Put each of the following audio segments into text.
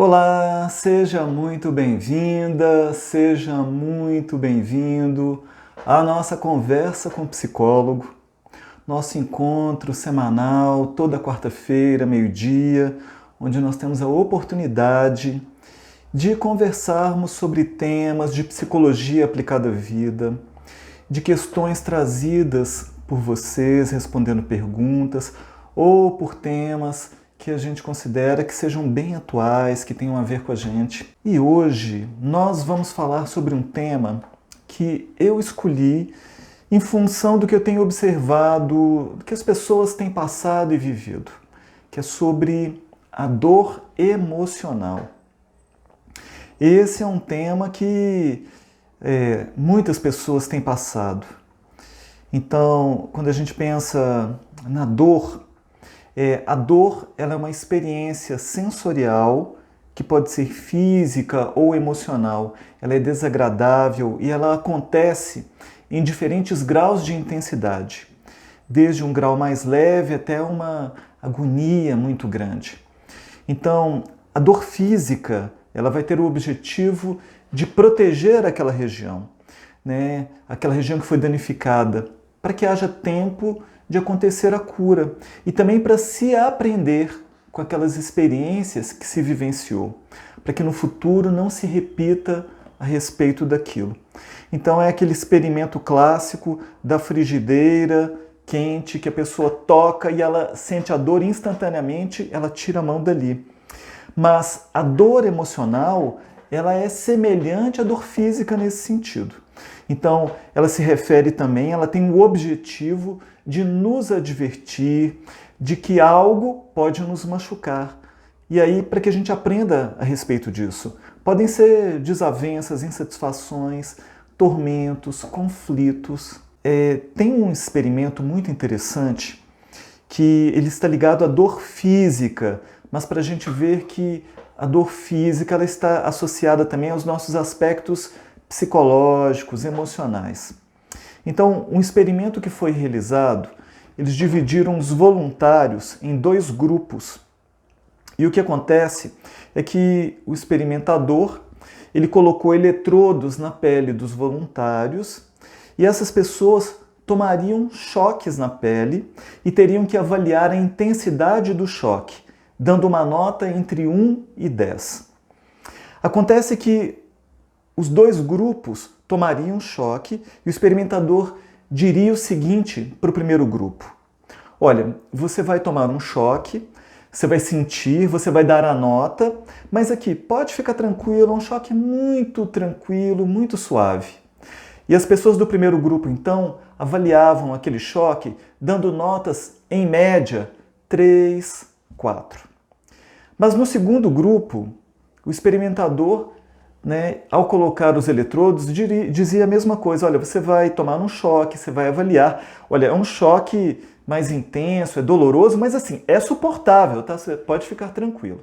Olá, seja muito bem-vinda, seja muito bem-vindo à nossa conversa com o psicólogo, nosso encontro semanal, toda quarta-feira, meio-dia, onde nós temos a oportunidade de conversarmos sobre temas de psicologia aplicada à vida, de questões trazidas por vocês respondendo perguntas ou por temas que a gente considera que sejam bem atuais, que tenham a ver com a gente. E hoje nós vamos falar sobre um tema que eu escolhi em função do que eu tenho observado, do que as pessoas têm passado e vivido, que é sobre a dor emocional. Esse é um tema que muitas pessoas têm passado. Então, quando a gente pensa na dor, a dor ela é uma experiência sensorial que pode ser física ou emocional. Ela é desagradável e ela acontece em diferentes graus de intensidade, desde um grau mais leve até uma agonia muito grande. Então, a dor física ela vai ter o objetivo de proteger aquela região, né? Aquela região que foi danificada, para que haja tempo de acontecer a cura e também para se aprender com aquelas experiências que se vivenciou, para que no futuro não se repita a respeito daquilo. Então é aquele experimento clássico da frigideira quente que a pessoa toca e ela sente a dor instantaneamente, ela tira a mão dali. Mas a dor emocional, ela é semelhante à dor física nesse sentido. Então, ela se refere também, ela tem o objetivo de nos advertir de que algo pode nos machucar. E aí, para que a gente aprenda a respeito disso, podem ser desavenças, insatisfações, tormentos, conflitos. Tem um experimento muito interessante que ele está ligado à dor física, mas para a gente ver que a dor física ela está associada também aos nossos aspectos psicológicos, emocionais. Então, um experimento que foi realizado, eles dividiram os voluntários em dois grupos. E o que acontece é que o experimentador, ele colocou eletrodos na pele dos voluntários e essas pessoas tomariam choques na pele e teriam que avaliar a intensidade do choque, dando uma nota entre 1 e 10. Acontece que os dois grupos tomariam choque e o experimentador diria o seguinte para o primeiro grupo: olha, você vai tomar um choque, você vai sentir, você vai dar a nota, mas aqui, pode ficar tranquilo, é um choque muito tranquilo, muito suave. E as pessoas do primeiro grupo, então, avaliavam aquele choque dando notas, em média, 3, 4. Mas no segundo grupo, o experimentador, ao colocar os eletrodos, dizia a mesma coisa. Olha, você vai tomar um choque, você vai avaliar. Olha, é um choque mais intenso, é doloroso, mas assim, é suportável, tá? Você pode ficar tranquilo.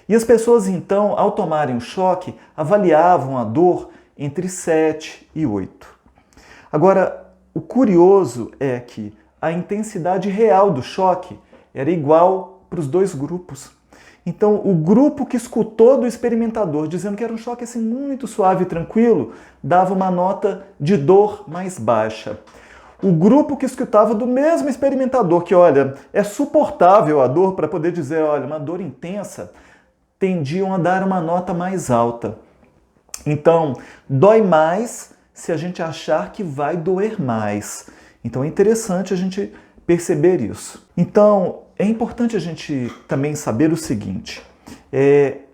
E as pessoas, então, ao tomarem o choque, avaliavam a dor entre 7 e 8. Agora, o curioso é que a intensidade real do choque era igual para os dois grupos. Então, o grupo que escutou do experimentador dizendo que era um choque assim, muito suave e tranquilo, dava uma nota de dor mais baixa. O grupo que escutava do mesmo experimentador, que olha, é suportável a dor para poder dizer, olha, uma dor intensa, tendiam a dar uma nota mais alta. Então, dói mais se a gente achar que vai doer mais. Então, é interessante a gente perceber isso. Então, é importante a gente também saber o seguinte,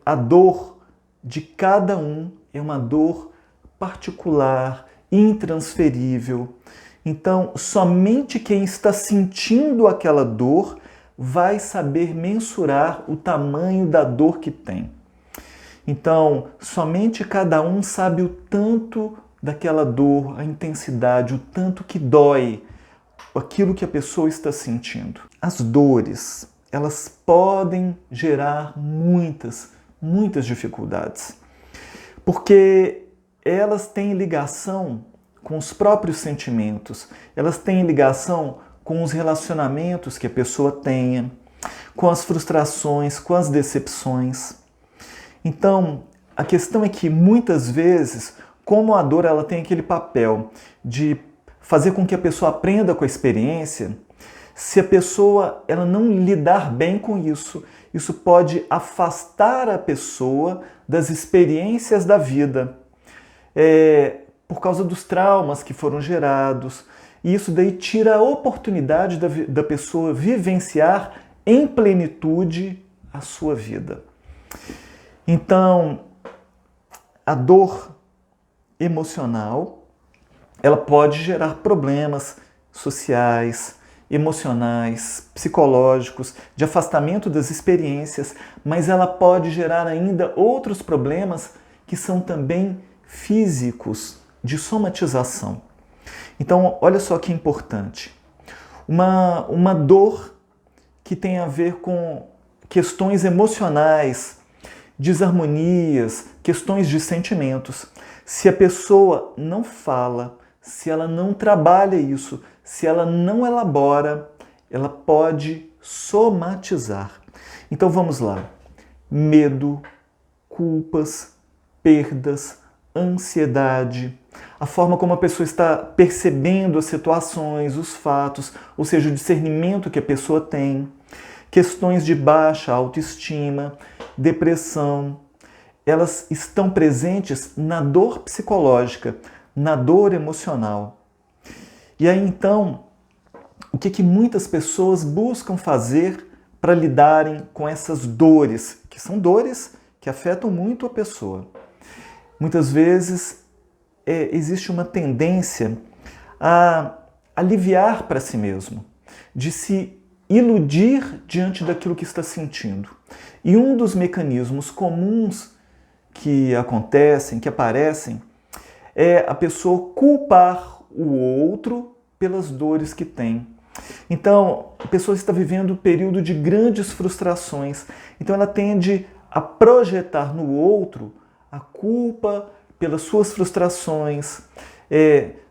a dor de cada um é uma dor particular, intransferível. Então, somente quem está sentindo aquela dor vai saber mensurar o tamanho da dor que tem. Então, somente cada um sabe o tanto daquela dor, a intensidade, o tanto que dói, aquilo que a pessoa está sentindo. As dores, elas podem gerar muitas dificuldades, porque elas têm ligação com os próprios sentimentos, elas têm ligação com os relacionamentos que a pessoa tenha, com as frustrações, com as decepções. Então, a questão é que muitas vezes, como a dor ela tem aquele papel de fazer com que a pessoa aprenda com a experiência, se a pessoa ela não lidar bem com isso, isso pode afastar a pessoa das experiências da vida, por causa dos traumas que foram gerados. E isso daí tira a oportunidade da pessoa vivenciar em plenitude a sua vida. Então, a dor emocional, ela pode gerar problemas sociais, emocionais, psicológicos, de afastamento das experiências, mas ela pode gerar ainda outros problemas que são também físicos, de somatização. Então, olha só que importante. Uma dor que tem a ver com questões emocionais, desarmonias, questões de sentimentos. Se a pessoa não fala, se ela não trabalha isso, se ela não elabora, ela pode somatizar. Então vamos lá. Medo, culpas, perdas, ansiedade, a forma como a pessoa está percebendo as situações, os fatos, ou seja, o discernimento que a pessoa tem, questões de baixa autoestima, depressão, elas estão presentes na dor psicológica, na dor emocional. E aí então, o que muitas pessoas buscam fazer para lidarem com essas dores, que são dores que afetam muito a pessoa? Muitas vezes existe uma tendência a aliviar para si mesmo, de se iludir diante daquilo que está sentindo. E um dos mecanismos comuns que acontecem, que aparecem, é a pessoa culpar o outro pelas dores que tem. Então, a pessoa está vivendo um período de grandes frustrações. Então, ela tende a projetar no outro a culpa pelas suas frustrações,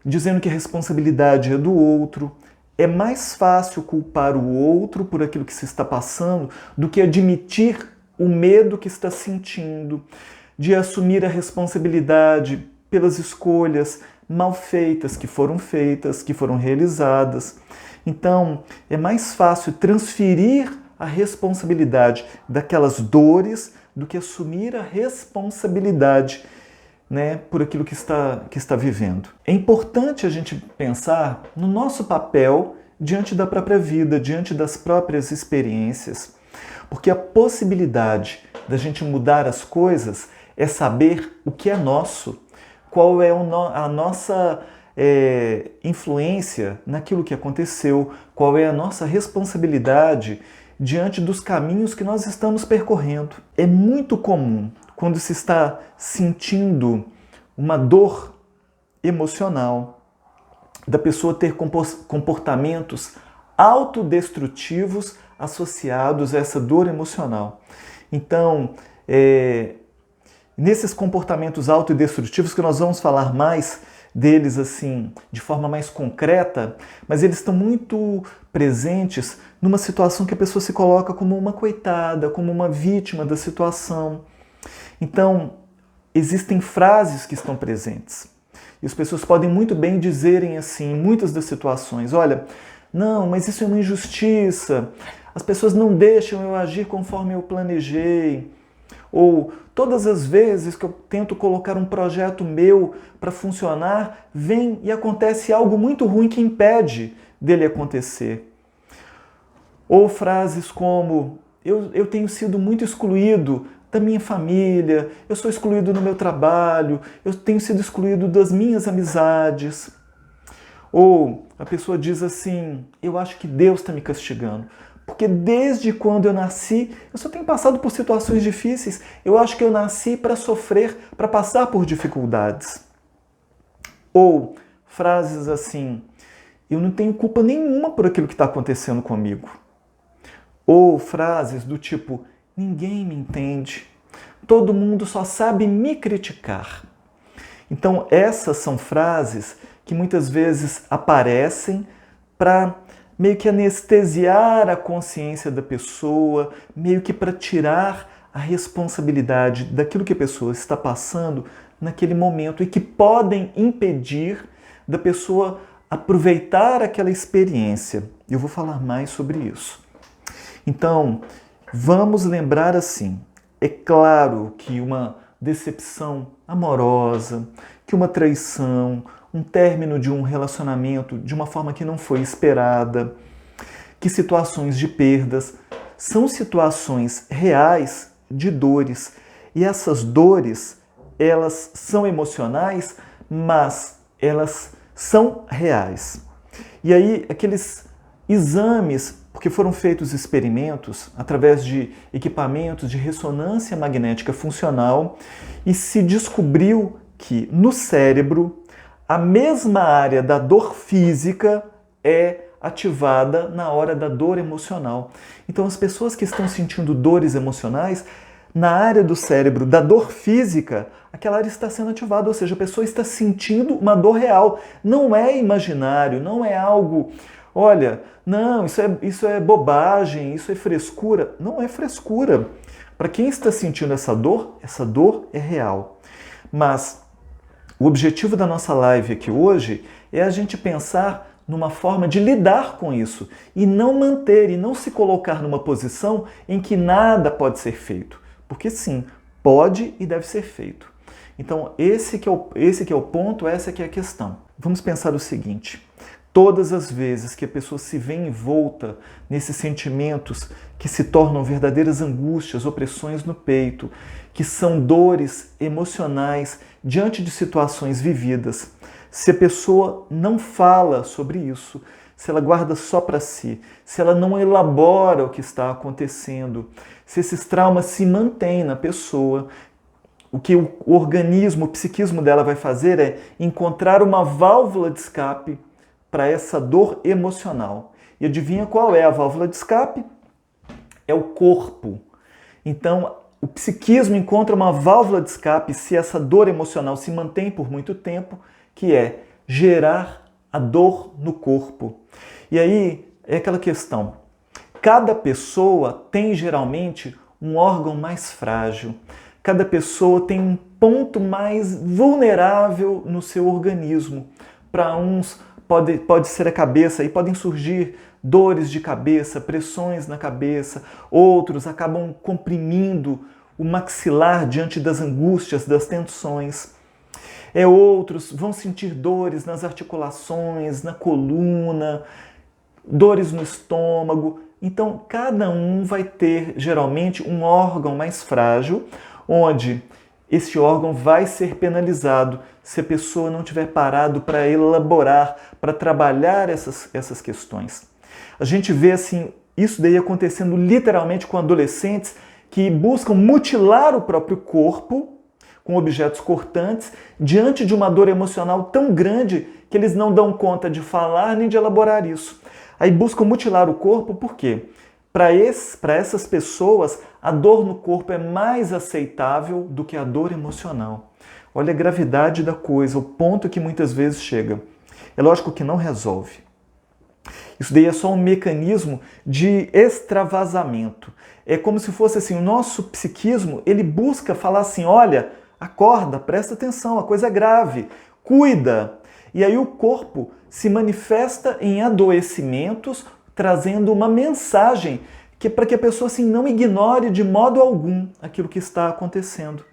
dizendo que a responsabilidade é do outro. É mais fácil culpar o outro por aquilo que se está passando do que admitir o medo que está sentindo, de assumir a responsabilidade pelas escolhas mal feitas, que foram realizadas. Então, é mais fácil transferir a responsabilidade daquelas dores do que assumir a responsabilidade, por aquilo que está vivendo. É importante a gente pensar no nosso papel diante da própria vida, diante das próprias experiências, porque a possibilidade da gente mudar as coisas é saber o que é nosso, qual é a nossa influência naquilo que aconteceu, qual é a nossa responsabilidade diante dos caminhos que nós estamos percorrendo. É muito comum, quando se está sentindo uma dor emocional, da pessoa ter comportamentos autodestrutivos associados a essa dor emocional. Então, nesses comportamentos autodestrutivos, que nós vamos falar mais deles assim, de forma mais concreta, mas eles estão muito presentes numa situação que a pessoa se coloca como uma coitada, como uma vítima da situação. Então, existem frases que estão presentes. E as pessoas podem muito bem dizerem assim, em muitas das situações, olha, não, mas isso é uma injustiça, as pessoas não deixam eu agir conforme eu planejei, ou todas as vezes que eu tento colocar um projeto meu para funcionar, vem e acontece algo muito ruim que impede dele acontecer. Ou frases como, eu tenho sido muito excluído da minha família, eu sou excluído no meu trabalho, eu tenho sido excluído das minhas amizades. Ou a pessoa diz assim, eu acho que Deus está me castigando, porque desde quando eu nasci, eu só tenho passado por situações difíceis, eu acho que eu nasci para sofrer, para passar por dificuldades. Ou frases assim, eu não tenho culpa nenhuma por aquilo que está acontecendo comigo. Ou frases do tipo, ninguém me entende, todo mundo só sabe me criticar. Então essas são frases que muitas vezes aparecem para meio que anestesiar a consciência da pessoa, meio que para tirar a responsabilidade daquilo que a pessoa está passando naquele momento e que podem impedir da pessoa aproveitar aquela experiência. Eu vou falar mais sobre isso. Então, vamos lembrar assim, é claro que uma decepção amorosa, que uma traição, um término de um relacionamento de uma forma que não foi esperada, que situações de perdas são situações reais de dores. E essas dores, elas são emocionais, mas elas são reais. E aí, aqueles exames, porque foram feitos experimentos através de equipamentos de ressonância magnética funcional e se descobriu que no cérebro a mesma área da dor física é ativada na hora da dor emocional. Então, as pessoas que estão sentindo dores emocionais, na área do cérebro da dor física, aquela área está sendo ativada, ou seja, a pessoa está sentindo uma dor real. Não é imaginário, não é algo, olha, não, isso é bobagem, isso é frescura. Não é frescura. Para quem está sentindo essa dor é real. Mas o objetivo da nossa live aqui hoje é a gente pensar numa forma de lidar com isso e não manter e não se colocar numa posição em que nada pode ser feito. Porque sim, pode e deve ser feito. Então esse que é o ponto, essa que é a questão. Vamos pensar o seguinte, todas as vezes que a pessoa se vê envolta nesses sentimentos que se tornam verdadeiras angústias, opressões no peito, que são dores emocionais diante de situações vividas, se a pessoa não fala sobre isso, se ela guarda só para si, se ela não elabora o que está acontecendo, se esses traumas se mantêm na pessoa, o que o organismo, o psiquismo dela vai fazer é encontrar uma válvula de escape para essa dor emocional. E adivinha qual é a válvula de escape? É o corpo. Então, o psiquismo encontra uma válvula de escape se essa dor emocional se mantém por muito tempo, que é gerar a dor no corpo. E aí é aquela questão, cada pessoa tem geralmente um órgão mais frágil, cada pessoa tem um ponto mais vulnerável no seu organismo. Para uns pode ser a cabeça e podem surgir dores de cabeça, pressões na cabeça, outros acabam comprimindo o maxilar diante das angústias, das tensões. Outros vão sentir dores nas articulações, na coluna, dores no estômago. Então, cada um vai ter, geralmente, um órgão mais frágil, onde esse órgão vai ser penalizado se a pessoa não tiver parado para elaborar, para trabalhar essas questões. A gente vê assim, isso daí acontecendo literalmente com adolescentes que buscam mutilar o próprio corpo com objetos cortantes, diante de uma dor emocional tão grande que eles não dão conta de falar nem de elaborar isso. Aí buscam mutilar o corpo, por quê? Para essas pessoas, a dor no corpo é mais aceitável do que a dor emocional. Olha a gravidade da coisa, o ponto que muitas vezes chega. É lógico que não resolve. Isso daí é só um mecanismo de extravasamento. É como se fosse assim, o nosso psiquismo, ele busca falar assim, olha, acorda, presta atenção, a coisa é grave, cuida. E aí o corpo se manifesta em adoecimentos, trazendo uma mensagem para que a pessoa assim, não ignore de modo algum aquilo que está acontecendo.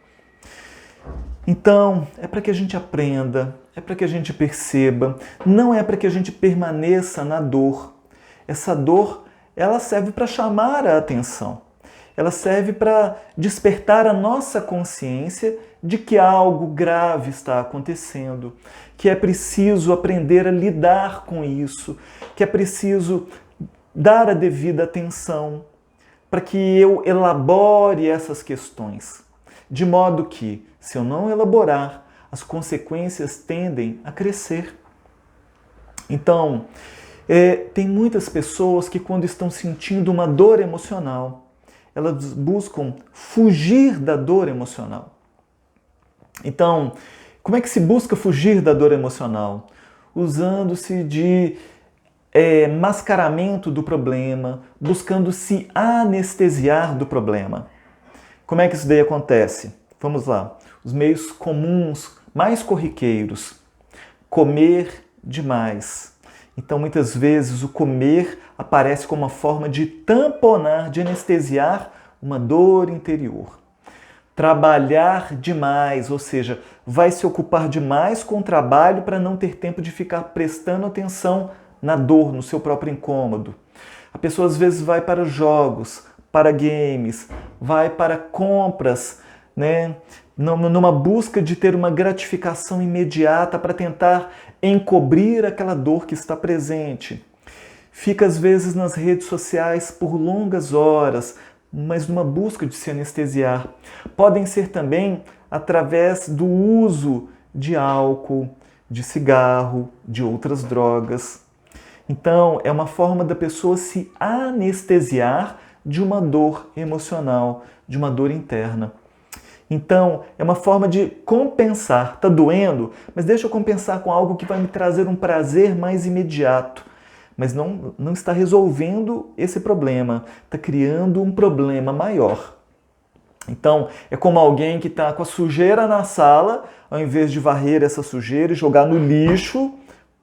Então, é para que a gente aprenda, é para que a gente perceba, não é para que a gente permaneça na dor. Essa dor, ela serve para chamar a atenção. Ela serve para despertar a nossa consciência de que algo grave está acontecendo, que é preciso aprender a lidar com isso, que é preciso dar a devida atenção para que eu elabore essas questões. De modo que, se eu não elaborar, as consequências tendem a crescer. Então, tem muitas pessoas que quando estão sentindo uma dor emocional, elas buscam fugir da dor emocional. Então, como é que se busca fugir da dor emocional? Usando-se de mascaramento do problema, buscando se anestesiar do problema. Como é que isso daí acontece? Vamos lá. Os meios comuns, mais corriqueiros. Comer demais. Então, muitas vezes, o comer aparece como uma forma de tamponar, de anestesiar uma dor interior. Trabalhar demais, ou seja, vai se ocupar demais com o trabalho para não ter tempo de ficar prestando atenção na dor, no seu próprio incômodo. A pessoa às vezes vai para jogos, para games, vai para compras, né? Numa busca de ter uma gratificação imediata para tentar encobrir aquela dor que está presente. Fica às vezes nas redes sociais por longas horas, mas numa busca de se anestesiar. Podem ser também através do uso de álcool, de cigarro, de outras drogas. Então, é uma forma da pessoa se anestesiar de uma dor emocional, de uma dor interna. Então, é uma forma de compensar. Está doendo, mas deixa eu compensar com algo que vai me trazer um prazer mais imediato. Mas não está resolvendo esse problema, está criando um problema maior. Então, é como alguém que está com a sujeira na sala, ao invés de varrer essa sujeira e jogar no lixo,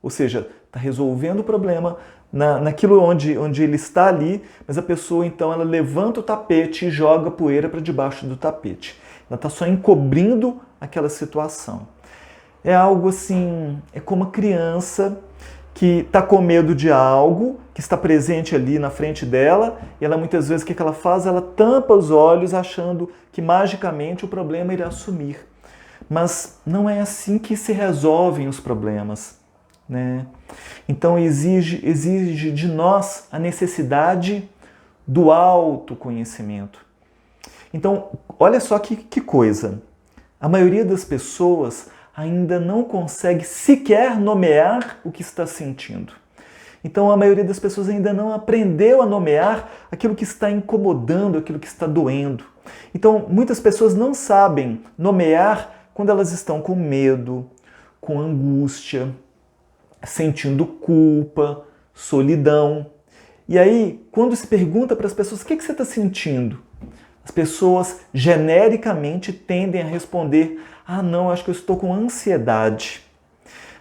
ou seja, está resolvendo o problema naquilo onde ele está ali, mas a pessoa então ela levanta o tapete e joga poeira para debaixo do tapete. Ela está só encobrindo aquela situação. É algo assim, é como uma criança que está com medo de algo que está presente ali na frente dela, e ela muitas vezes o que ela faz? Ela tampa os olhos achando que magicamente o problema irá sumir. Mas não é assim que se resolvem os problemas, né? Então exige de nós a necessidade do autoconhecimento. Então, olha só que coisa. A maioria das pessoas ainda não consegue sequer nomear o que está sentindo. Então, a maioria das pessoas ainda não aprendeu a nomear aquilo que está incomodando, aquilo que está doendo. Então, muitas pessoas não sabem nomear quando elas estão com medo, com angústia, sentindo culpa, solidão. E aí, quando se pergunta para as pessoas o que você está sentindo, as pessoas genericamente tendem a responder: ah, não, acho que eu estou com ansiedade.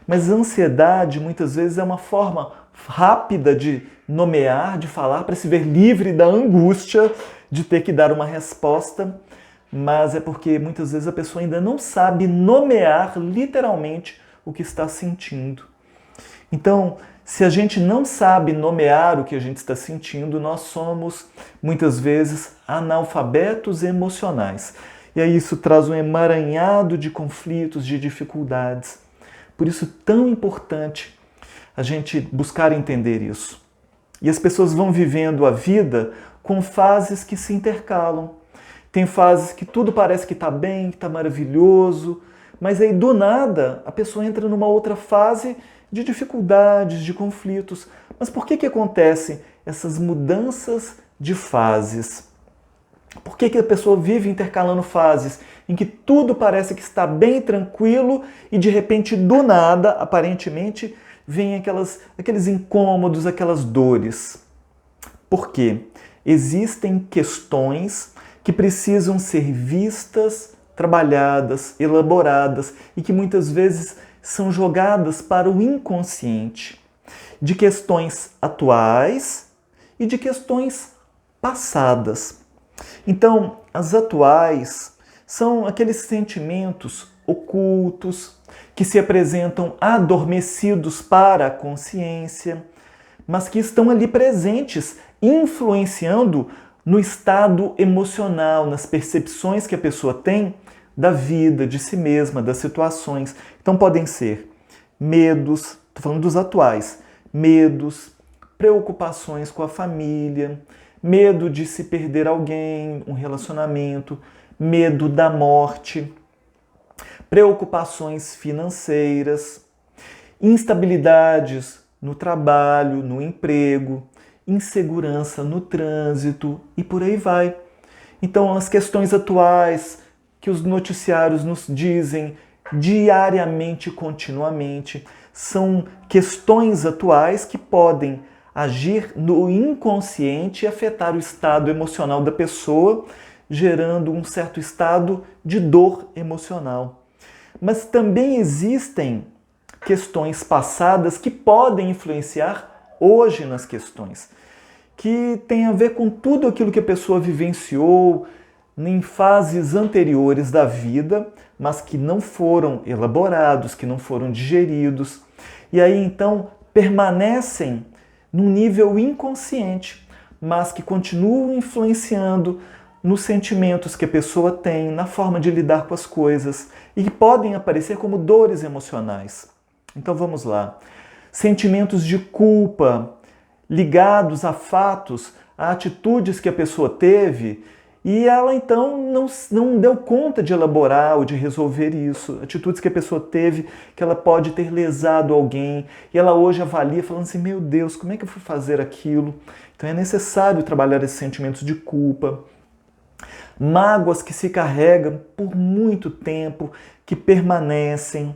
Mas ansiedade muitas vezes é uma forma rápida de nomear, de falar, para se ver livre da angústia de ter que dar uma resposta, mas é porque muitas vezes a pessoa ainda não sabe nomear literalmente o que está sentindo. Então, se a gente não sabe nomear o que a gente está sentindo, nós somos, muitas vezes, analfabetos emocionais. E aí isso traz um emaranhado de conflitos, de dificuldades. Por isso, tão importante a gente buscar entender isso. E as pessoas vão vivendo a vida com fases que se intercalam. Tem fases que tudo parece que está bem, que está maravilhoso, mas aí do nada a pessoa entra numa outra fase de dificuldades, de conflitos. Mas por que acontecem essas mudanças de fases? Por que a pessoa vive intercalando fases em que tudo parece que está bem tranquilo e de repente, do nada, aparentemente, vem aqueles incômodos, aquelas dores? Por quê? Existem questões que precisam ser vistas, trabalhadas, elaboradas e que muitas vezes são jogadas para o inconsciente, de questões atuais e de questões passadas. Então, as atuais são aqueles sentimentos ocultos que se apresentam adormecidos para a consciência, mas que estão ali presentes, influenciando no estado emocional, nas percepções que a pessoa tem da vida, de si mesma, das situações. Então podem ser medos, estou falando dos atuais, medos, preocupações com a família, medo de se perder alguém, um relacionamento, medo da morte, preocupações financeiras, instabilidades no trabalho, no emprego, insegurança no trânsito e por aí vai. Então as questões atuais que os noticiários nos dizem diariamente, continuamente, são questões atuais que podem agir no inconsciente e afetar o estado emocional da pessoa gerando um certo estado de dor emocional. Mas também existem questões passadas que podem influenciar hoje nas questões, que tem a ver com tudo aquilo que a pessoa vivenciou em fases anteriores da vida, mas que não foram elaborados, que não foram digeridos, e aí então permanecem num nível inconsciente, mas que continuam influenciando nos sentimentos que a pessoa tem, na forma de lidar com as coisas, e que podem aparecer como dores emocionais. Então vamos lá. Sentimentos de culpa ligados a fatos, a atitudes que a pessoa teve, e ela então não deu conta de elaborar ou de resolver isso. Atitudes que a pessoa teve, que ela pode ter lesado alguém, e ela hoje avalia falando assim, meu Deus, como é que eu fui fazer aquilo? Então é necessário trabalhar esses sentimentos de culpa. Mágoas que se carregam por muito tempo, que permanecem.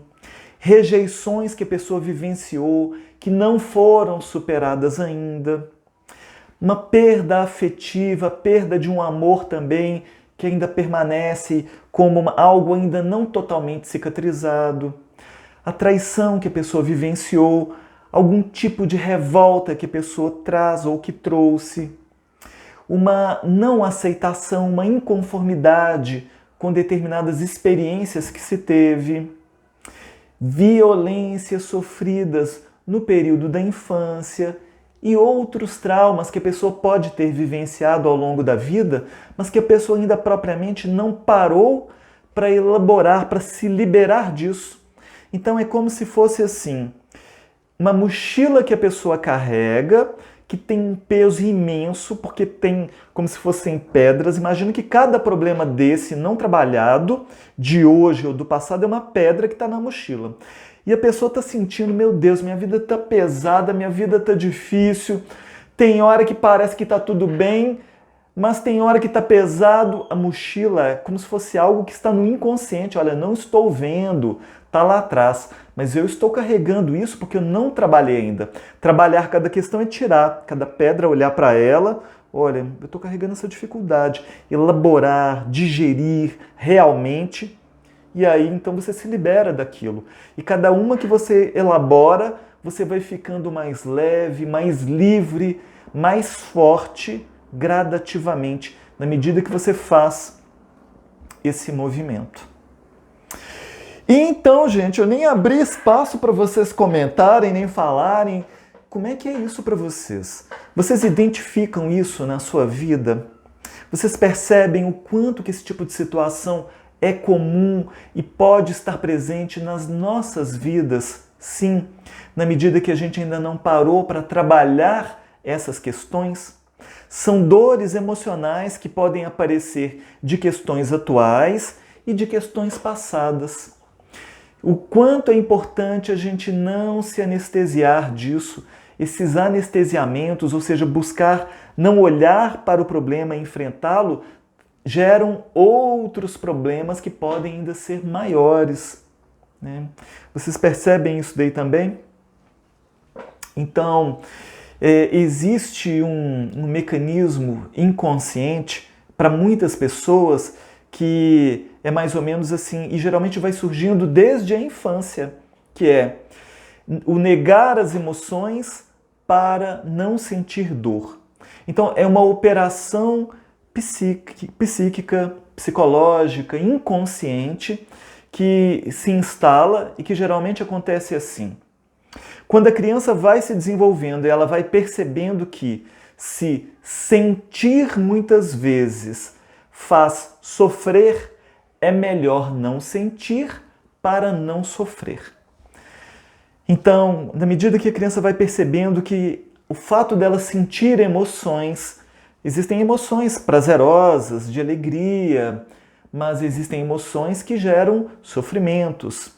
Rejeições que a pessoa vivenciou, que não foram superadas ainda. Uma perda afetiva, perda de um amor também, que ainda permanece como algo ainda não totalmente cicatrizado. A traição que a pessoa vivenciou, algum tipo de revolta que a pessoa traz ou que trouxe. Uma não aceitação, uma inconformidade com determinadas experiências que se teve. Violências sofridas no período da infância e outros traumas que a pessoa pode ter vivenciado ao longo da vida, mas que a pessoa ainda propriamente não parou para elaborar, para se liberar disso. Então é como se fosse assim, uma mochila que a pessoa carrega, que tem um peso imenso, porque tem como se fossem pedras. Imagina que cada problema desse não trabalhado, de hoje ou do passado, é uma pedra que está na mochila. E a pessoa está sentindo, meu Deus, minha vida está pesada, minha vida está difícil, tem hora que parece que está tudo bem, mas tem hora que está pesado. A mochila é como se fosse algo que está no inconsciente. Olha, não estou vendo, está lá atrás, mas eu estou carregando isso porque eu não trabalhei ainda. Trabalhar cada questão é tirar cada pedra, olhar para ela, olha, eu estou carregando essa dificuldade. Elaborar, digerir realmente, e aí então você se libera daquilo. E cada uma que você elabora, você vai ficando mais leve, mais livre, mais forte, gradativamente, na medida que você faz esse movimento. E então, gente, eu nem abri espaço para vocês comentarem, nem falarem. Como é que é isso para vocês? Vocês identificam isso na sua vida? Vocês percebem o quanto que esse tipo de situação é comum e pode estar presente nas nossas vidas? Sim, na medida que a gente ainda não parou para trabalhar essas questões. São dores emocionais que podem aparecer de questões atuais e de questões passadas. O quanto é importante a gente não se anestesiar disso, esses anestesiamentos, ou seja, buscar não olhar para o problema e enfrentá-lo, geram outros problemas que podem ainda ser maiores, né? Vocês percebem isso daí também? Então, existe um mecanismo inconsciente para muitas pessoas que é mais ou menos assim, e geralmente vai surgindo desde a infância, que é o negar as emoções para não sentir dor. Então é uma operação psíquica, psicológica, inconsciente, que se instala e que geralmente acontece assim. Quando a criança vai se desenvolvendo e ela vai percebendo que se sentir muitas vezes faz sofrer, é melhor não sentir para não sofrer. Então, na medida que a criança vai percebendo que o fato dela sentir emoções, existem emoções prazerosas, de alegria, mas existem emoções que geram sofrimentos.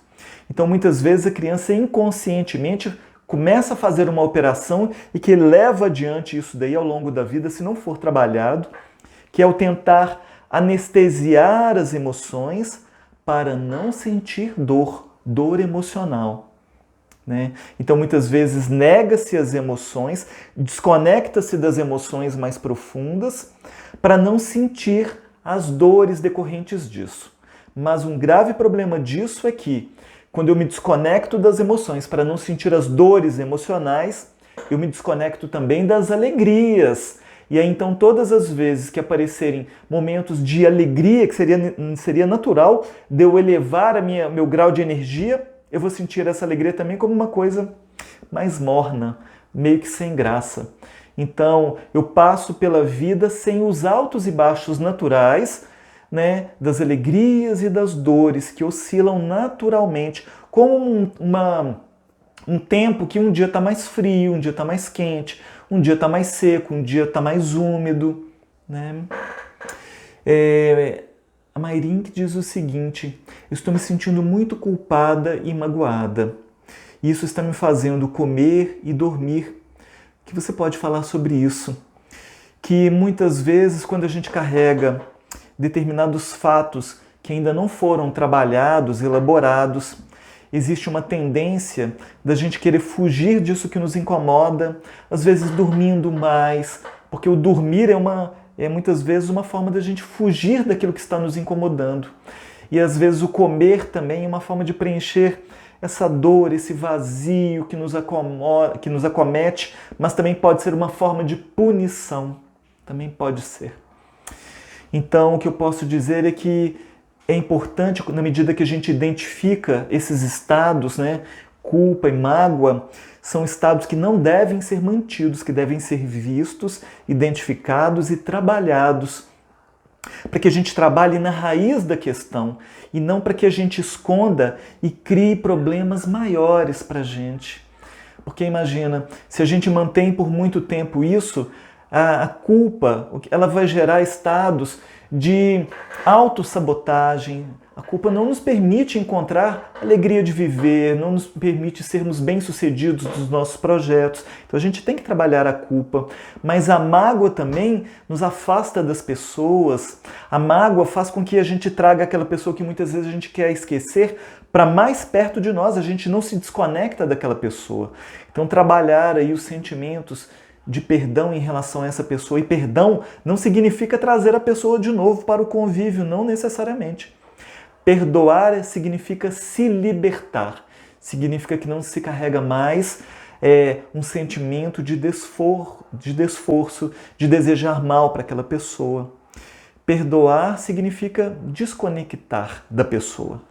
Então, muitas vezes a criança inconscientemente começa a fazer uma operação e que leva adiante isso daí ao longo da vida, se não for trabalhado, que é o tentar anestesiar as emoções para não sentir dor emocional, né? Então, muitas vezes nega-se as emoções, desconecta-se das emoções mais profundas para não sentir as dores decorrentes disso. Mas um grave problema disso é que, quando eu me desconecto das emoções para não sentir as dores emocionais, eu me desconecto também das alegrias. E aí, então, todas as vezes que aparecerem momentos de alegria, que seria natural de eu elevar meu grau de energia, eu vou sentir essa alegria também como uma coisa mais morna, meio que sem graça. Então, eu passo pela vida sem os altos e baixos naturais, né, das alegrias e das dores que oscilam naturalmente, como um tempo que um dia está mais frio, um dia está mais quente, um dia está mais seco, um dia está mais úmido. Né? A Mayrin diz o seguinte: estou me sentindo muito culpada e magoada. Isso está me fazendo comer e dormir. O que você pode falar sobre isso? Que muitas vezes, quando a gente carrega determinados fatos que ainda não foram trabalhados, elaborados, existe uma tendência da gente querer fugir disso que nos incomoda, às vezes dormindo mais, porque o dormir é muitas vezes uma forma da gente fugir daquilo que está nos incomodando. E às vezes o comer também é uma forma de preencher essa dor, esse vazio que nos acomete, mas também pode ser uma forma de punição. Também pode ser. Então, o que eu posso dizer é que é importante, na medida que a gente identifica esses estados, né, culpa e mágoa, são estados que não devem ser mantidos, que devem ser vistos, identificados e trabalhados, para que a gente trabalhe na raiz da questão e não para que a gente esconda e crie problemas maiores para a gente. Porque imagina, se a gente mantém por muito tempo isso, a culpa, ela vai gerar estados de autossabotagem. A culpa não nos permite encontrar a alegria de viver, não nos permite sermos bem-sucedidos dos nossos projetos. Então a gente tem que trabalhar a culpa. Mas a mágoa também nos afasta das pessoas. A mágoa faz com que a gente traga aquela pessoa que muitas vezes a gente quer esquecer para mais perto de nós. A gente não se desconecta daquela pessoa. Então trabalhar aí os sentimentos de perdão em relação a essa pessoa. E perdão não significa trazer a pessoa de novo para o convívio, não necessariamente. Perdoar significa se libertar. Significa que não se carrega mais um sentimento de desforço, de desejar mal para aquela pessoa. Perdoar significa desconectar da pessoa.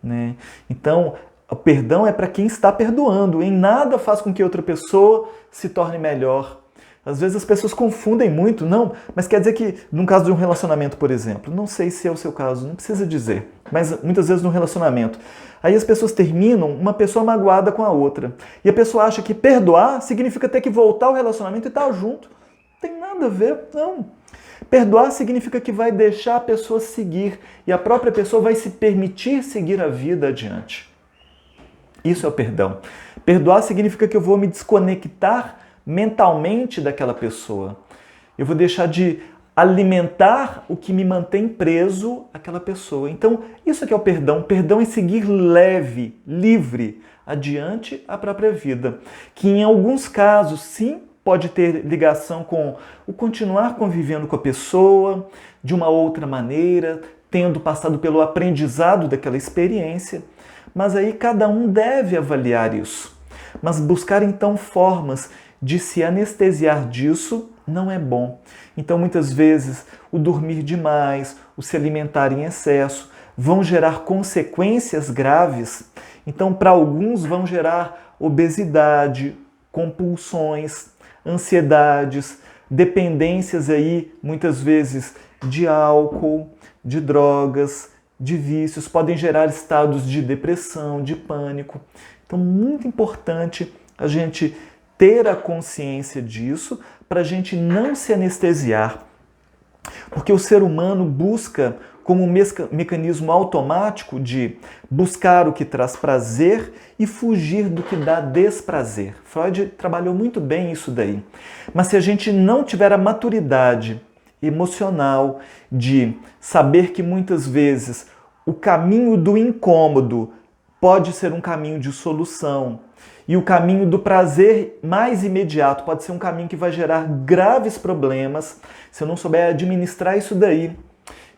Né? Então, o perdão é para quem está perdoando. Em nada faz com que outra pessoa se torne melhor. Às vezes as pessoas confundem muito, não, mas quer dizer que, num caso de um relacionamento, por exemplo, não sei se é o seu caso, não precisa dizer, mas muitas vezes num relacionamento, aí as pessoas terminam uma pessoa magoada com a outra, e a pessoa acha que perdoar significa ter que voltar ao relacionamento e estar junto. Não tem nada a ver, não. Perdoar significa que vai deixar a pessoa seguir, e a própria pessoa vai se permitir seguir a vida adiante. Isso é o perdão. Perdoar significa que eu vou me desconectar mentalmente daquela pessoa. Eu vou deixar de alimentar o que me mantém preso àquela pessoa. Então, isso aqui é o perdão. Perdão é seguir leve, livre, adiante a própria vida. Que em alguns casos, sim, pode ter ligação com o continuar convivendo com a pessoa de uma outra maneira, tendo passado pelo aprendizado daquela experiência. Mas aí cada um deve avaliar isso. Mas buscar então formas de se anestesiar disso não é bom. Então, muitas vezes, o dormir demais, o se alimentar em excesso, vão gerar consequências graves. Então, para alguns, vão gerar obesidade, compulsões, ansiedades, dependências aí, muitas vezes, de álcool, de drogas, de vícios, podem gerar estados de depressão, de pânico. Então, muito importante a gente ter a consciência disso para a gente não se anestesiar. Porque o ser humano busca como um mecanismo automático de buscar o que traz prazer e fugir do que dá desprazer. Freud trabalhou muito bem isso daí. Mas se a gente não tiver a maturidade emocional de saber que muitas vezes o caminho do incômodo pode ser um caminho de solução, e o caminho do prazer mais imediato pode ser um caminho que vai gerar graves problemas se eu não souber administrar isso daí.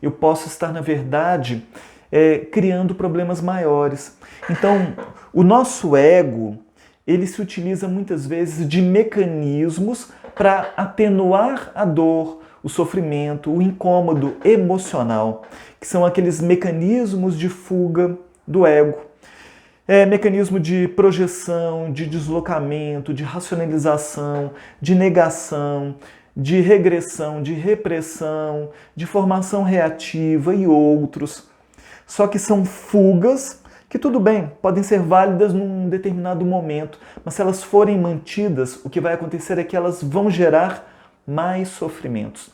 eu posso estar, na verdade, criando problemas maiores. Então, o nosso ego, ele se utiliza muitas vezes de mecanismos para atenuar a dor, o sofrimento, o incômodo emocional, que são aqueles mecanismos de fuga do ego. Mecanismo de projeção, de deslocamento, de racionalização, de negação, de regressão, de repressão, de formação reativa e outros. Só que são fugas que, tudo bem, podem ser válidas num determinado momento, mas se elas forem mantidas, o que vai acontecer é que elas vão gerar mais sofrimentos.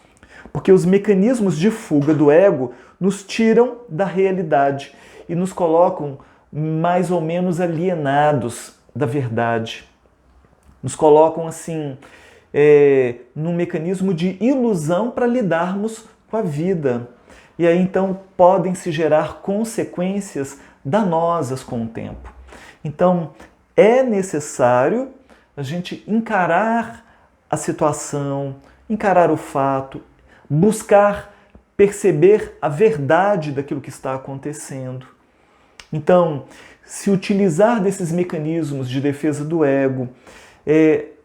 Porque os mecanismos de fuga do ego nos tiram da realidade e nos colocam mais ou menos alienados da verdade. Nos colocam assim, num mecanismo de ilusão para lidarmos com a vida. E aí então podem se gerar consequências danosas com o tempo. Então é necessário a gente encarar a situação, encarar o fato, buscar perceber a verdade daquilo que está acontecendo. Então, se utilizar desses mecanismos de defesa do ego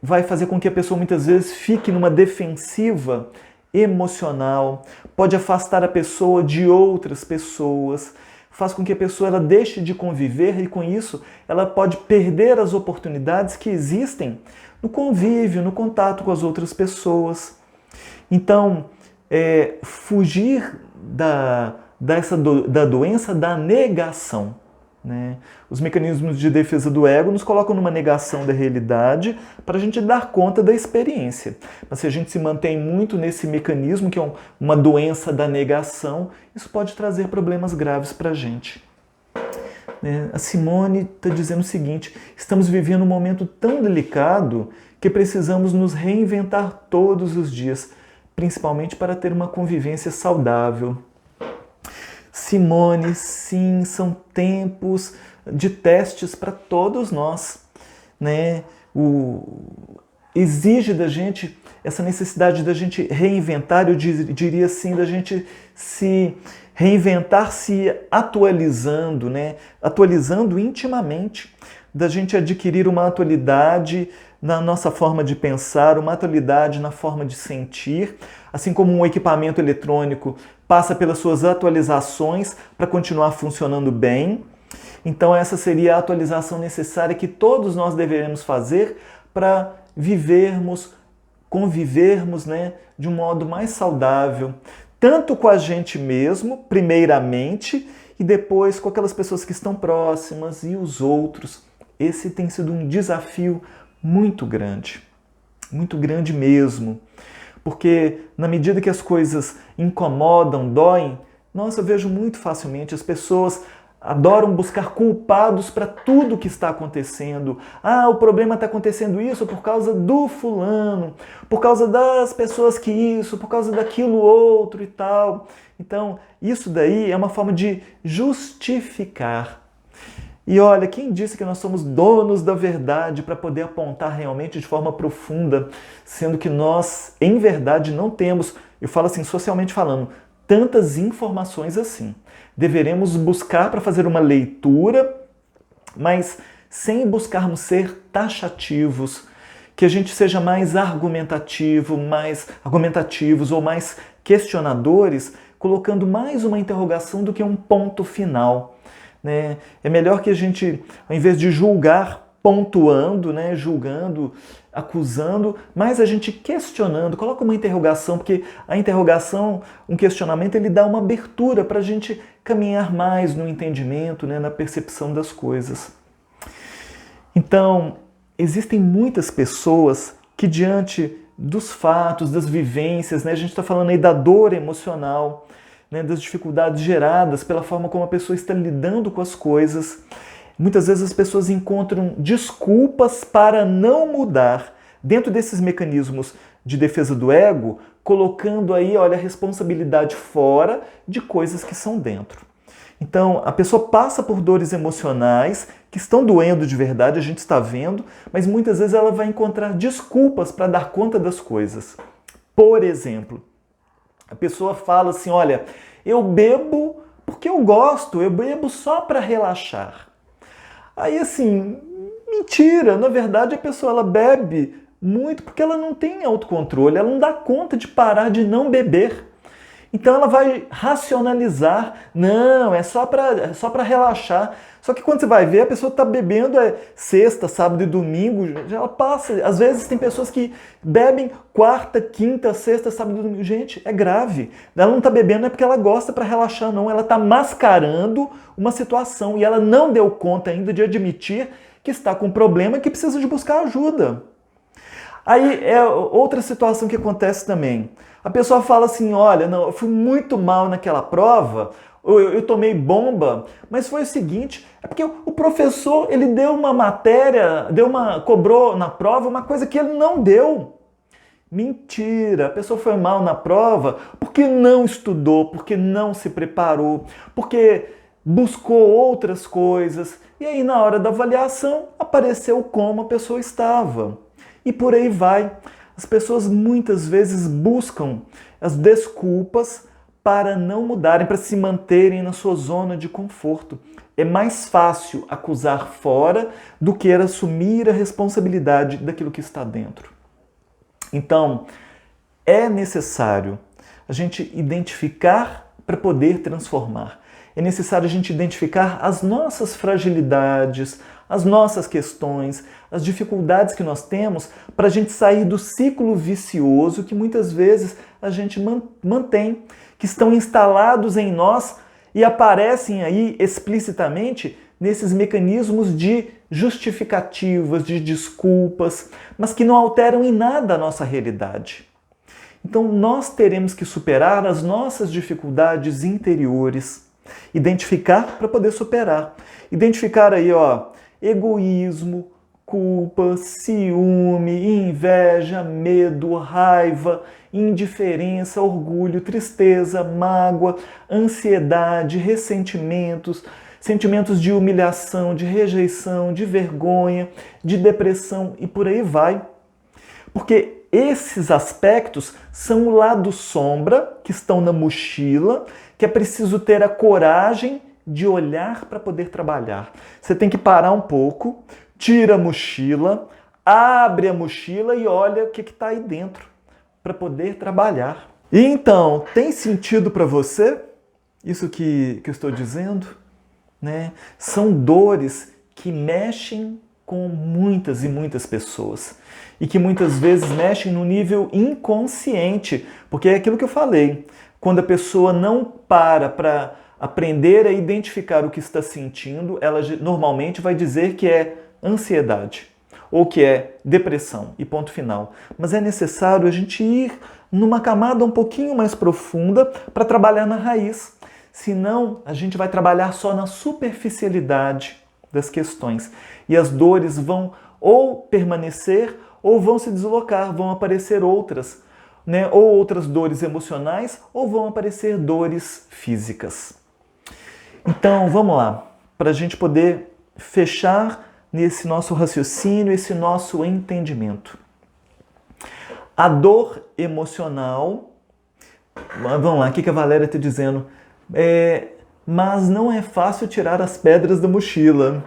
vai fazer com que a pessoa muitas vezes fique numa defensiva emocional, pode afastar a pessoa de outras pessoas, faz com que a pessoa ela deixe de conviver e, com isso, ela pode perder as oportunidades que existem no convívio, no contato com as outras pessoas. Então, fugir da doença da negação. Né? Os mecanismos de defesa do ego nos colocam numa negação da realidade para a gente dar conta da experiência. Mas se a gente se mantém muito nesse mecanismo, que é uma doença da negação, isso pode trazer problemas graves para a gente. A Simone está dizendo o seguinte: estamos vivendo um momento tão delicado que precisamos nos reinventar todos os dias, principalmente para ter uma convivência saudável. Simone, sim, são tempos de testes para todos nós, né? Exige da gente essa necessidade da gente reinventar, eu diria assim, da gente se reinventar se atualizando, né? Atualizando intimamente, da gente adquirir uma atualidade na nossa forma de pensar, uma atualidade na forma de sentir, assim como um equipamento eletrônico passa pelas suas atualizações para continuar funcionando bem. Então essa seria a atualização necessária que todos nós deveremos fazer para vivermos, convivermos, né, de um modo mais saudável, tanto com a gente mesmo, primeiramente, e depois com aquelas pessoas que estão próximas e os outros. Esse tem sido um desafio muito grande mesmo. Porque na medida que as coisas incomodam, doem, nossa, eu vejo muito facilmente as pessoas adoram buscar culpados para tudo que está acontecendo. Ah, o problema está acontecendo isso por causa do fulano, por causa das pessoas que isso, por causa daquilo outro e tal. Então, isso daí é uma forma de justificar. E olha, quem disse que nós somos donos da verdade para poder apontar realmente de forma profunda, sendo que nós, em verdade, não temos, eu falo assim, socialmente falando, tantas informações assim. Deveremos buscar para fazer uma leitura, mas sem buscarmos ser taxativos, que a gente seja mais argumentativos ou mais questionadores, colocando mais uma interrogação do que um ponto final. Né? É melhor que a gente, ao invés de julgar pontuando, né, julgando, acusando, mas a gente questionando, coloca uma interrogação, porque a interrogação, um questionamento, ele dá uma abertura para a gente caminhar mais no entendimento, né, na percepção das coisas. Então, existem muitas pessoas que diante dos fatos, das vivências, né, a gente está falando aí da dor emocional, né, das dificuldades geradas pela forma como a pessoa está lidando com as coisas. Muitas vezes as pessoas encontram desculpas para não mudar dentro desses mecanismos de defesa do ego, colocando aí, olha, a responsabilidade fora de coisas que são dentro. Então, a pessoa passa por dores emocionais que estão doendo de verdade, a gente está vendo, mas muitas vezes ela vai encontrar desculpas para dar conta das coisas. Por exemplo, A pessoa fala assim, olha, eu bebo porque eu gosto, eu bebo só para relaxar. Aí assim, mentira, na verdade a pessoa ela bebe muito porque ela não tem autocontrole, ela não dá conta de parar de não beber. Então ela vai racionalizar, não, é só para relaxar. Só que quando você vai ver, a pessoa está bebendo sexta, sábado e domingo, já ela passa. Às vezes tem pessoas que bebem quarta, quinta, sexta, sábado e domingo. Gente, é grave. Ela não está bebendo não é porque ela gosta para relaxar, não. Ela está mascarando uma situação e ela não deu conta ainda de admitir que está com um problema e que precisa de buscar ajuda. Aí é outra situação que acontece também. A pessoa fala assim, olha, não, eu fui muito mal naquela prova, eu tomei bomba, mas foi o seguinte, é porque o professor, ele deu uma matéria, cobrou na prova uma coisa que ele não deu. Mentira, a pessoa foi mal na prova porque não estudou, porque não se preparou, porque buscou outras coisas, e aí na hora da avaliação apareceu como a pessoa estava. E por aí vai. As pessoas muitas vezes buscam as desculpas para não mudarem, para se manterem na sua zona de conforto. É mais fácil acusar fora do que assumir a responsabilidade daquilo que está dentro. Então, é necessário a gente identificar para poder transformar. É necessário a gente identificar as nossas fragilidades, as nossas questões, as dificuldades que nós temos para a gente sair do ciclo vicioso que muitas vezes a gente mantém, que estão instalados em nós e aparecem aí explicitamente nesses mecanismos de justificativas, de desculpas, mas que não alteram em nada a nossa realidade. Então nós teremos que superar as nossas dificuldades interiores, identificar para poder superar. Identificar aí, egoísmo, culpa, ciúme, inveja, medo, raiva, indiferença, orgulho, tristeza, mágoa, ansiedade, ressentimentos, sentimentos de humilhação, de rejeição, de vergonha, de depressão e por aí vai. Porque esses aspectos são o lado sombra que estão na mochila, que é preciso ter a coragem de olhar para poder trabalhar. Você tem que parar um pouco, tira a mochila, abre a mochila e olha o que está aí dentro para poder trabalhar. E então, tem sentido para você isso que eu estou dizendo? Né? São dores que mexem com muitas e muitas pessoas e que muitas vezes mexem no nível inconsciente, porque é aquilo que eu falei, quando a pessoa não para aprender a identificar o que está sentindo, ela normalmente vai dizer que é ansiedade ou que é depressão e ponto final. Mas é necessário a gente ir numa camada um pouquinho mais profunda para trabalhar na raiz. Senão, a gente vai trabalhar só na superficialidade das questões. E as dores vão ou permanecer ou vão se deslocar, vão aparecer outras, né? Ou outras dores emocionais ou vão aparecer dores físicas. Então, vamos lá, para a gente poder fechar nesse nosso raciocínio, esse nosso entendimento. A dor emocional, vamos lá, o que a Valéria está dizendo? Mas não é fácil tirar as pedras da mochila.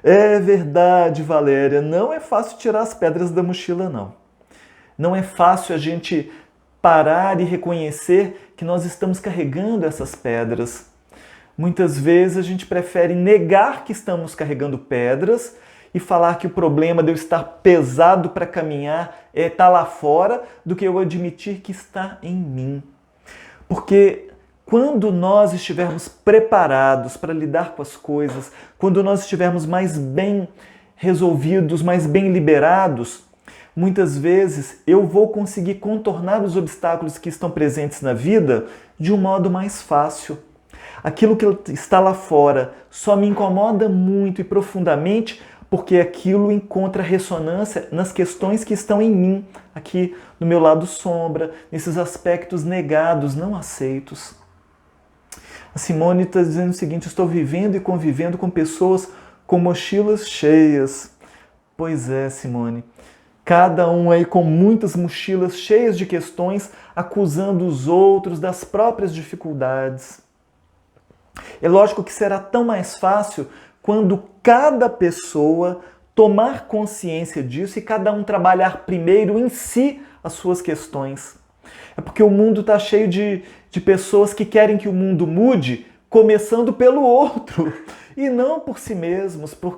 É verdade, Valéria, não é fácil tirar as pedras da mochila, não. Não é fácil a gente parar e reconhecer que nós estamos carregando essas pedras. Muitas vezes a gente prefere negar que estamos carregando pedras e falar que o problema de eu estar pesado para caminhar está lá fora do que eu admitir que está em mim. Porque quando nós estivermos preparados para lidar com as coisas, quando nós estivermos mais bem resolvidos, mais bem liberados, muitas vezes eu vou conseguir contornar os obstáculos que estão presentes na vida de um modo mais fácil. Aquilo que está lá fora só me incomoda muito e profundamente porque aquilo encontra ressonância nas questões que estão em mim, aqui no meu lado sombra, nesses aspectos negados, não aceitos. A Simone está dizendo o seguinte: estou vivendo e convivendo com pessoas com mochilas cheias. Pois é, Simone. Cada um aí com muitas mochilas cheias de questões, acusando os outros das próprias dificuldades. É lógico que será tão mais fácil quando cada pessoa tomar consciência disso e cada um trabalhar primeiro em si as suas questões. É porque o mundo está cheio de pessoas que querem que o mundo mude, começando pelo outro, e não por si mesmos, por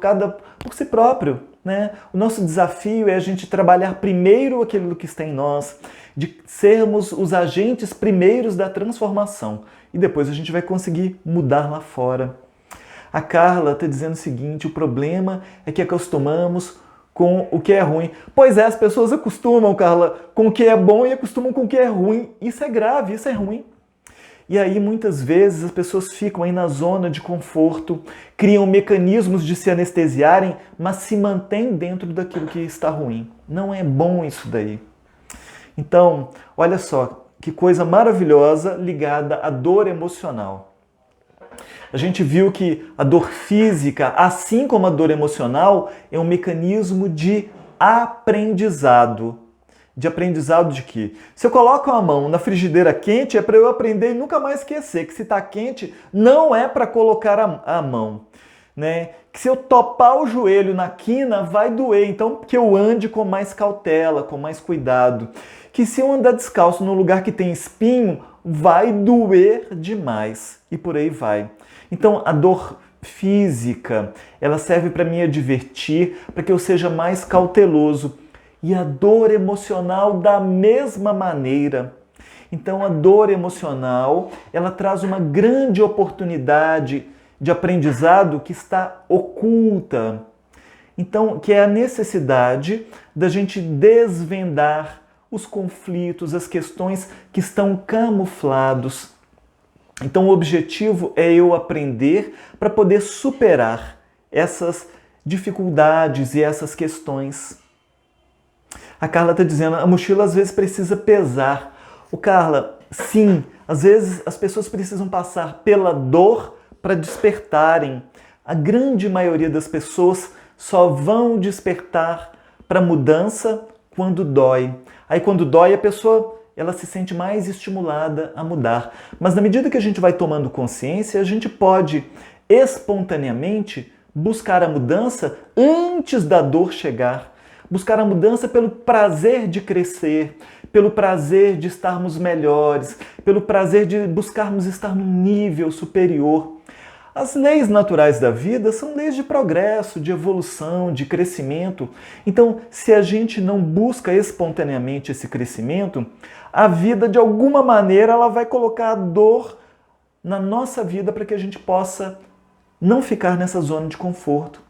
si próprio. Né? O nosso desafio é a gente trabalhar primeiro aquilo que está em nós, de sermos os agentes primeiros da transformação, e depois a gente vai conseguir mudar lá fora. A Carla está dizendo o seguinte: o problema é que acostumamos com o que é ruim. Pois é, as pessoas acostumam, Carla, com o que é bom e acostumam com o que é ruim. Isso é grave, isso é ruim. E aí, muitas vezes, as pessoas ficam aí na zona de conforto, criam mecanismos de se anestesiarem, mas se mantêm dentro daquilo que está ruim. Não é bom isso daí. Então, olha só, que coisa maravilhosa ligada à dor emocional. A gente viu que a dor física, assim como a dor emocional, é um mecanismo de aprendizado. De aprendizado de quê? Se eu coloco a mão na frigideira quente, é para eu aprender e nunca mais esquecer que se está quente, não é para colocar a mão. Né? Que se eu topar o joelho na quina, vai doer. Então, que eu ande com mais cautela, com mais cuidado. Que se eu andar descalço num lugar que tem espinho, vai doer demais. E por aí vai. Então, a dor física, ela serve para me advertir, para que eu seja mais cauteloso. E a dor emocional da mesma maneira. Então a dor emocional, ela traz uma grande oportunidade de aprendizado que está oculta. Então, que é a necessidade da gente desvendar os conflitos, as questões que estão camuflados. Então o objetivo é eu aprender para poder superar essas dificuldades e essas questões. A Carla está dizendo, a mochila às vezes precisa pesar. Carla, sim, às vezes as pessoas precisam passar pela dor para despertarem. A grande maioria das pessoas só vão despertar para mudança quando dói. Aí quando dói, a pessoa ela se sente mais estimulada a mudar. Mas na medida que a gente vai tomando consciência, a gente pode espontaneamente buscar a mudança antes da dor chegar. Buscar a mudança pelo prazer de crescer, pelo prazer de estarmos melhores, pelo prazer de buscarmos estar num nível superior. As leis naturais da vida são leis de progresso, de evolução, de crescimento. Então, se a gente não busca espontaneamente esse crescimento, a vida, de alguma maneira, ela vai colocar a dor na nossa vida para que a gente possa não ficar nessa zona de conforto.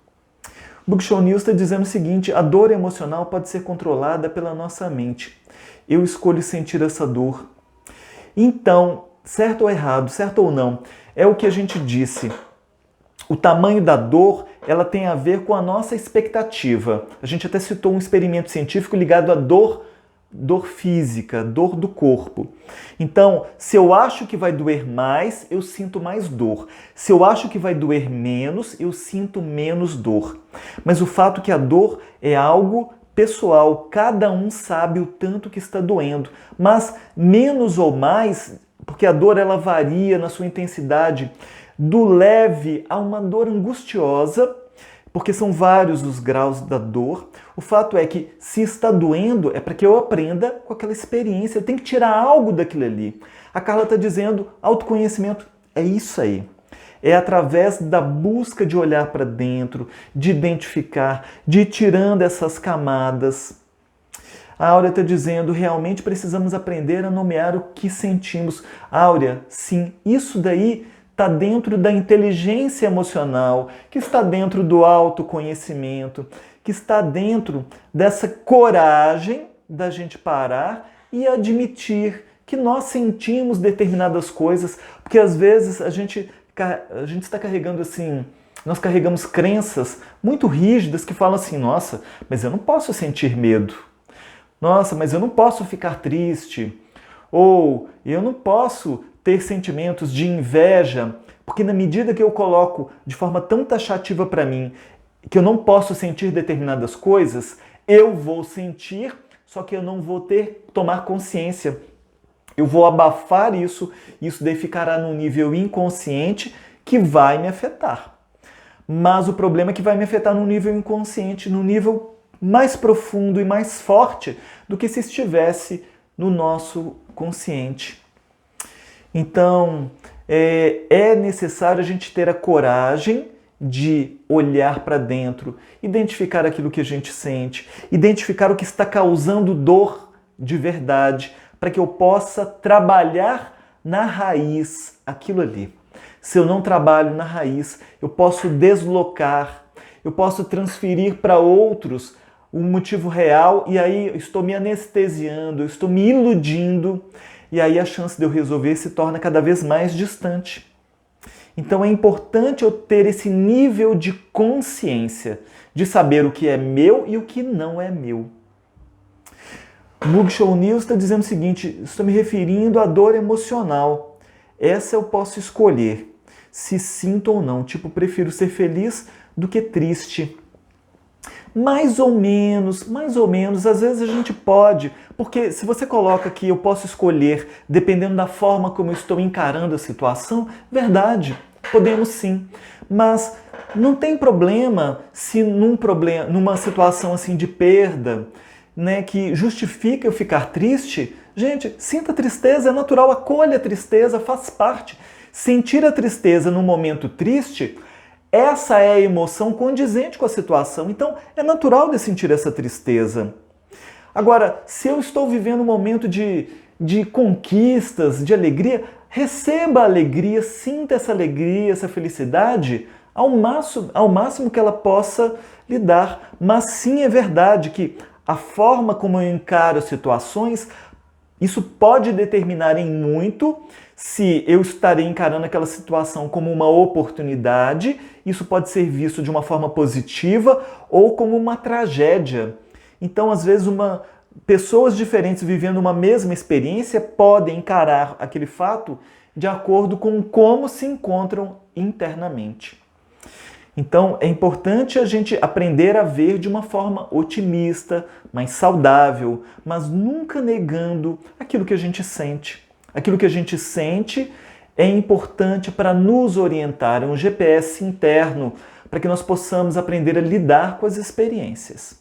Book Show News está dizendo o seguinte: a dor emocional pode ser controlada pela nossa mente. Eu escolho sentir essa dor. Então, certo ou errado, certo ou não, é o que a gente disse. O tamanho da dor, ela tem a ver com a nossa expectativa. A gente até citou um experimento científico ligado à dor física, dor do corpo. Então, se eu acho que vai doer mais, eu sinto mais dor. Se eu acho que vai doer menos, eu sinto menos dor. Mas o fato é que a dor é algo pessoal, cada um sabe o tanto que está doendo, mas menos ou mais, porque a dor ela varia na sua intensidade, do leve a uma dor angustiosa, porque são vários os graus da dor. O fato é que se está doendo é para que eu aprenda com aquela experiência, eu tenho que tirar algo daquilo ali. A Carla está dizendo, autoconhecimento é isso aí. É através da busca de olhar para dentro, de identificar, de ir tirando essas camadas. A Áurea está dizendo, realmente precisamos aprender a nomear o que sentimos. Áurea, sim, isso daí está dentro da inteligência emocional, que está dentro do autoconhecimento, que está dentro dessa coragem da gente parar e admitir que nós sentimos determinadas coisas, porque às vezes a gente está carregando assim, nós carregamos crenças muito rígidas que falam assim, nossa, mas eu não posso sentir medo, nossa, mas eu não posso ficar triste, ou eu não posso ter sentimentos de inveja, porque na medida que eu coloco de forma tão taxativa para mim que eu não posso sentir determinadas coisas, eu vou sentir, só que eu não vou tomar consciência. Eu vou abafar isso daí ficará no nível inconsciente que vai me afetar. Mas o problema é que vai me afetar no nível inconsciente, no nível mais profundo e mais forte do que se estivesse no nosso consciente. Então, é necessário a gente ter a coragem de olhar para dentro, identificar aquilo que a gente sente, identificar o que está causando dor de verdade, para que eu possa trabalhar na raiz aquilo ali. Se eu não trabalho na raiz, eu posso deslocar, eu posso transferir para outros o motivo real e aí eu estou me anestesiando, eu estou me iludindo e aí a chance de eu resolver se torna cada vez mais distante. Então é importante eu ter esse nível de consciência, de saber o que é meu e o que não é meu. Mug Show News está dizendo o seguinte: estou me referindo à dor emocional. Essa eu posso escolher, se sinto ou não. Tipo, prefiro ser feliz do que triste. Mais ou menos, às vezes a gente pode, porque se você coloca que eu posso escolher dependendo da forma como eu estou encarando a situação, verdade, podemos sim. Mas não tem problema se numa situação assim de perda, né, que justifica eu ficar triste, gente, sinta tristeza, é natural, acolha a tristeza, faz parte. Sentir a tristeza num momento triste, essa é a emoção condizente com a situação, então é natural de sentir essa tristeza. Agora, se eu estou vivendo um momento de conquistas, de alegria, receba a alegria, sinta essa alegria, essa felicidade ao máximo que ela possa lhe dar. Mas sim é verdade que a forma como eu encaro as situações, isso pode determinar em muito se eu estarei encarando aquela situação como uma oportunidade, isso pode ser visto de uma forma positiva ou como uma tragédia. Então, às vezes, pessoas diferentes vivendo uma mesma experiência podem encarar aquele fato de acordo com como se encontram internamente. Então, é importante a gente aprender a ver de uma forma otimista, mais saudável, mas nunca negando aquilo que a gente sente. Aquilo que a gente sente é importante para nos orientar, é um GPS interno, para que nós possamos aprender a lidar com as experiências.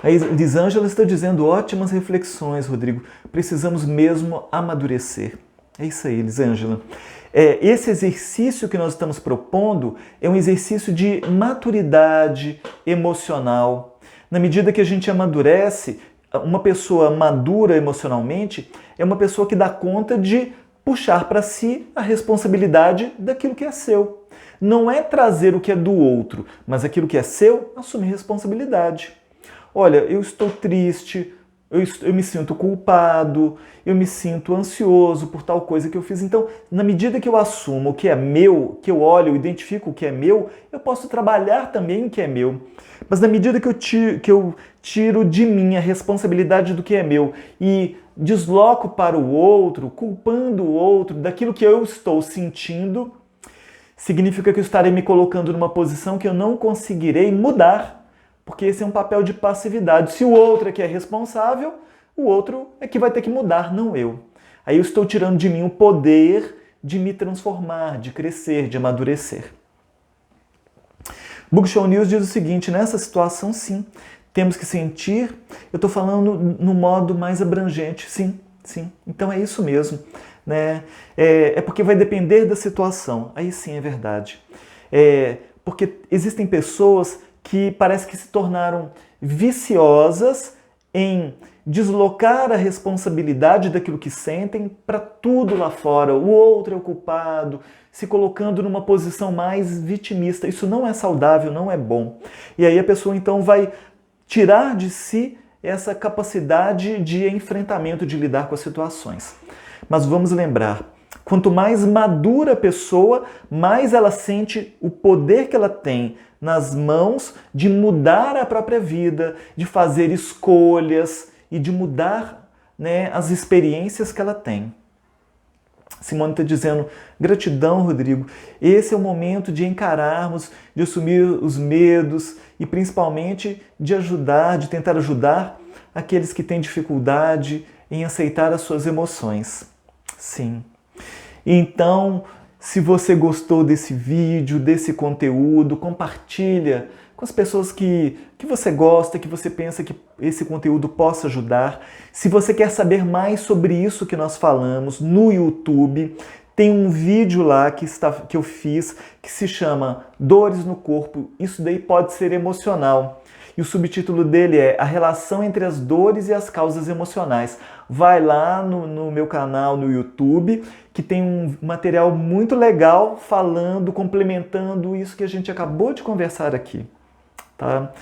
A Elisângela está dizendo: ótimas reflexões, Rodrigo. Precisamos mesmo amadurecer. É isso aí, Elisângela. Esse exercício que nós estamos propondo é um exercício de maturidade emocional. Na medida que a gente amadurece, uma pessoa madura emocionalmente é uma pessoa que dá conta de puxar para si a responsabilidade daquilo que é seu. Não é trazer o que é do outro, mas aquilo que é seu, assumir responsabilidade. Olha, eu estou triste, eu me sinto culpado, eu me sinto ansioso por tal coisa que eu fiz. Então, na medida que eu assumo o que é meu, que eu olho, eu identifico o que é meu, eu posso trabalhar também o que é meu. Mas na medida que eu tiro de mim a responsabilidade do que é meu e desloco para o outro, culpando o outro daquilo que eu estou sentindo, significa que eu estarei me colocando numa posição que eu não conseguirei mudar. Porque esse é um papel de passividade. Se o outro é que é responsável, o outro é que vai ter que mudar, não eu. Aí eu estou tirando de mim o poder de me transformar, de crescer, de amadurecer. Book Show News diz o seguinte: nessa situação, sim, temos que sentir. Eu estou falando no modo mais abrangente, sim. Então é isso mesmo. Né? É porque vai depender da situação. Aí sim é verdade. Porque existem pessoas que parece que se tornaram viciosas em deslocar a responsabilidade daquilo que sentem para tudo lá fora. O outro é o culpado, se colocando numa posição mais vitimista. Isso não é saudável, não é bom. E aí a pessoa então vai tirar de si essa capacidade de enfrentamento, de lidar com as situações. Mas vamos lembrar, quanto mais madura a pessoa, mais ela sente o poder que ela tem nas mãos de mudar a própria vida, de fazer escolhas e de mudar, né, as experiências que ela tem. Simone está dizendo, gratidão, Rodrigo. Esse é o momento de encararmos, de assumir os medos e principalmente de ajudar, de tentar ajudar aqueles que têm dificuldade em aceitar as suas emoções. Sim. Então, se você gostou desse vídeo, desse conteúdo, compartilha com as pessoas que você gosta, que você pensa que esse conteúdo possa ajudar. Se você quer saber mais sobre isso que nós falamos no YouTube, tem um vídeo lá que eu fiz que se chama Dores no Corpo. Isso daí pode ser emocional. E o subtítulo dele é A Relação entre as Dores e as Causas Emocionais. Vai lá no meu canal no YouTube, que tem um material muito legal falando, complementando isso que a gente acabou de conversar aqui. Tá?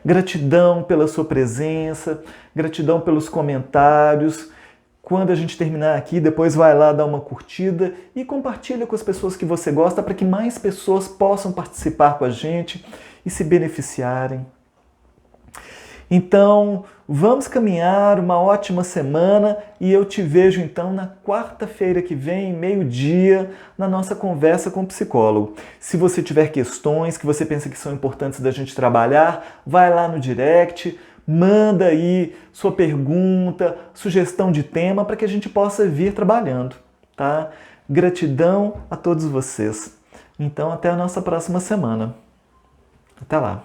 Gratidão pela sua presença, gratidão pelos comentários. Quando a gente terminar aqui, depois vai lá dar uma curtida e compartilha com as pessoas que você gosta para que mais pessoas possam participar com a gente e se beneficiarem. Então, vamos caminhar, uma ótima semana e eu te vejo então na quarta-feira que vem, meio-dia, na nossa conversa com o psicólogo. Se você tiver questões que você pensa que são importantes da gente trabalhar, vai lá no direct, manda aí sua pergunta, sugestão de tema para que a gente possa vir trabalhando, tá? Gratidão a todos vocês. Então, até a nossa próxima semana. Até lá.